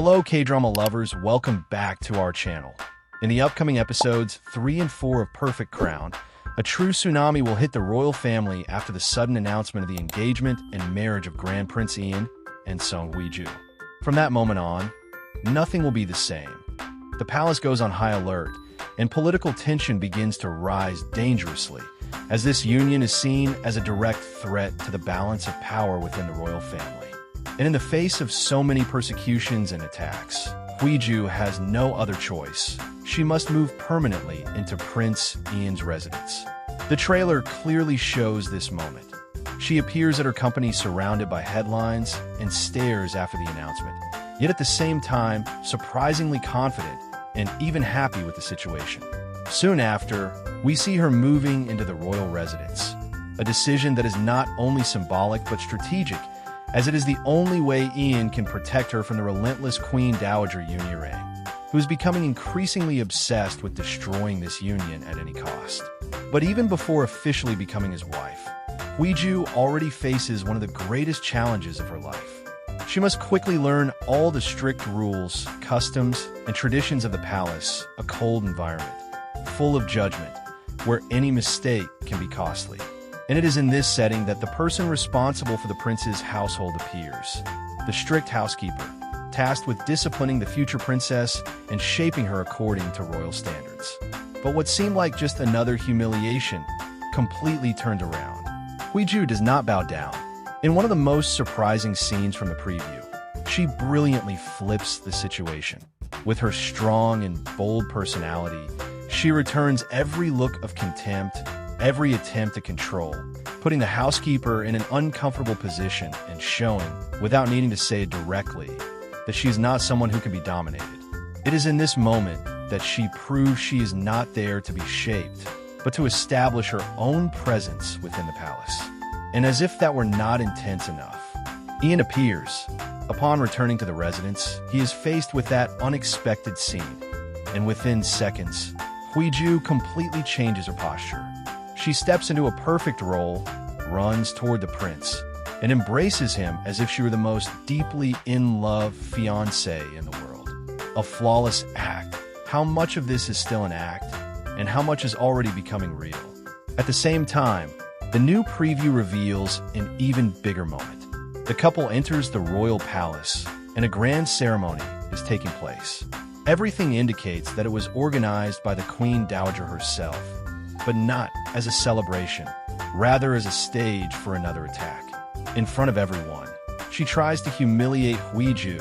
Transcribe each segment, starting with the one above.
Hello K-drama lovers, welcome back to our channel. In the upcoming episodes 3 and 4 of Perfect Crown, a true tsunami will hit the royal family after the sudden announcement of the engagement and marriage of Grand Prince Ian and Seung-yeon. From that moment on, nothing will be the same. The palace goes on high alert, and political tension begins to rise dangerously, as this union is seen as a direct threat to the balance of power within the royal family. And in the face of so many persecutions and attacks, Hwee-ju has no other choice. She must move permanently into Prince Ian's residence. The trailer clearly shows this moment. She appears at her company surrounded by headlines and stares after the announcement, yet at the same time surprisingly confident and even happy with the situation. Soon after, we see her moving into the royal residence, a decision that is not only symbolic but strategic, as it is the only way Ian can protect her from the relentless Queen Dowager Yoon, who is becoming increasingly obsessed with destroying this union at any cost. But even before officially becoming his wife, Hwee-ju already faces one of the greatest challenges of her life. She must quickly learn all the strict rules, customs, and traditions of the palace, a cold environment, full of judgment, where any mistake can be costly. And it is in this setting that the person responsible for the prince's household appears, the strict housekeeper, tasked with disciplining the future princess and shaping her according to royal standards. But what seemed like just another humiliation completely turned around. Hwee-ju does not bow down. In one of the most surprising scenes from the preview, she brilliantly flips the situation. With her strong and bold personality, she returns every look of contempt, every attempt to control, putting the housekeeper in an uncomfortable position and showing, without needing to say it directly, that she is not someone who can be dominated. It is in this moment that she proves she is not there to be shaped, but to establish her own presence within the palace. And as if that were not intense enough, Ian appears. Upon returning to the residence, he is faced with that unexpected scene, and within seconds, Hwee-ju completely changes her posture. She steps into a perfect role, runs toward the prince, and embraces him as if she were the most deeply in-love fiancé in the world. A flawless act. How much of this is still an act, and how much is already becoming real? At the same time, the new preview reveals an even bigger moment. The couple enters the royal palace, and a grand ceremony is taking place. Everything indicates that it was organized by the Queen Dowager herself, but not as a celebration, rather as a stage for another attack. In front of everyone, she tries to humiliate Hwee-ju,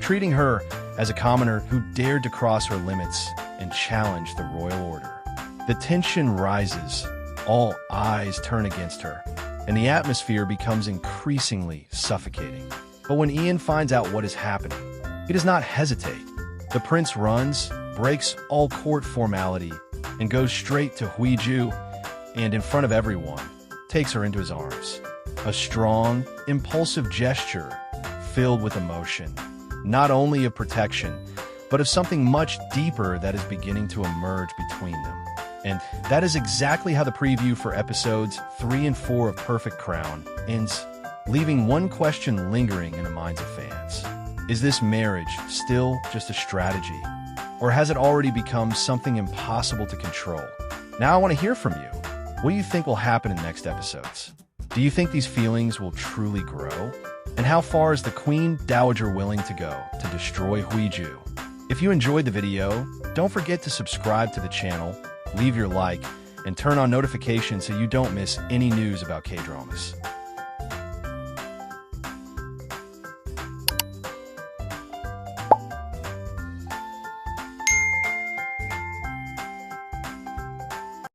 treating her as a commoner who dared to cross her limits and challenge the royal order. The tension rises, all eyes turn against her, and the atmosphere becomes increasingly suffocating. But when Ian finds out what is happening, he does not hesitate. The prince runs, breaks all court formality, and goes straight to Hwee-ju, and in front of everyone, takes her into his arms. A strong, impulsive gesture filled with emotion, not only of protection, but of something much deeper that is beginning to emerge between them. And that is exactly how the preview for episodes 3 and 4 of Perfect Crown ends, leaving one question lingering in the minds of fans. Is this marriage still just a strategy? Or has it already become something impossible to control? Now I want to hear from you. What do you think will happen in next episodes? Do you think these feelings will truly grow? And how far is the Queen Dowager willing to go to destroy Hwee-ju? If you enjoyed the video, don't forget to subscribe to the channel, leave your like, and turn on notifications so you don't miss any news about K-dramas.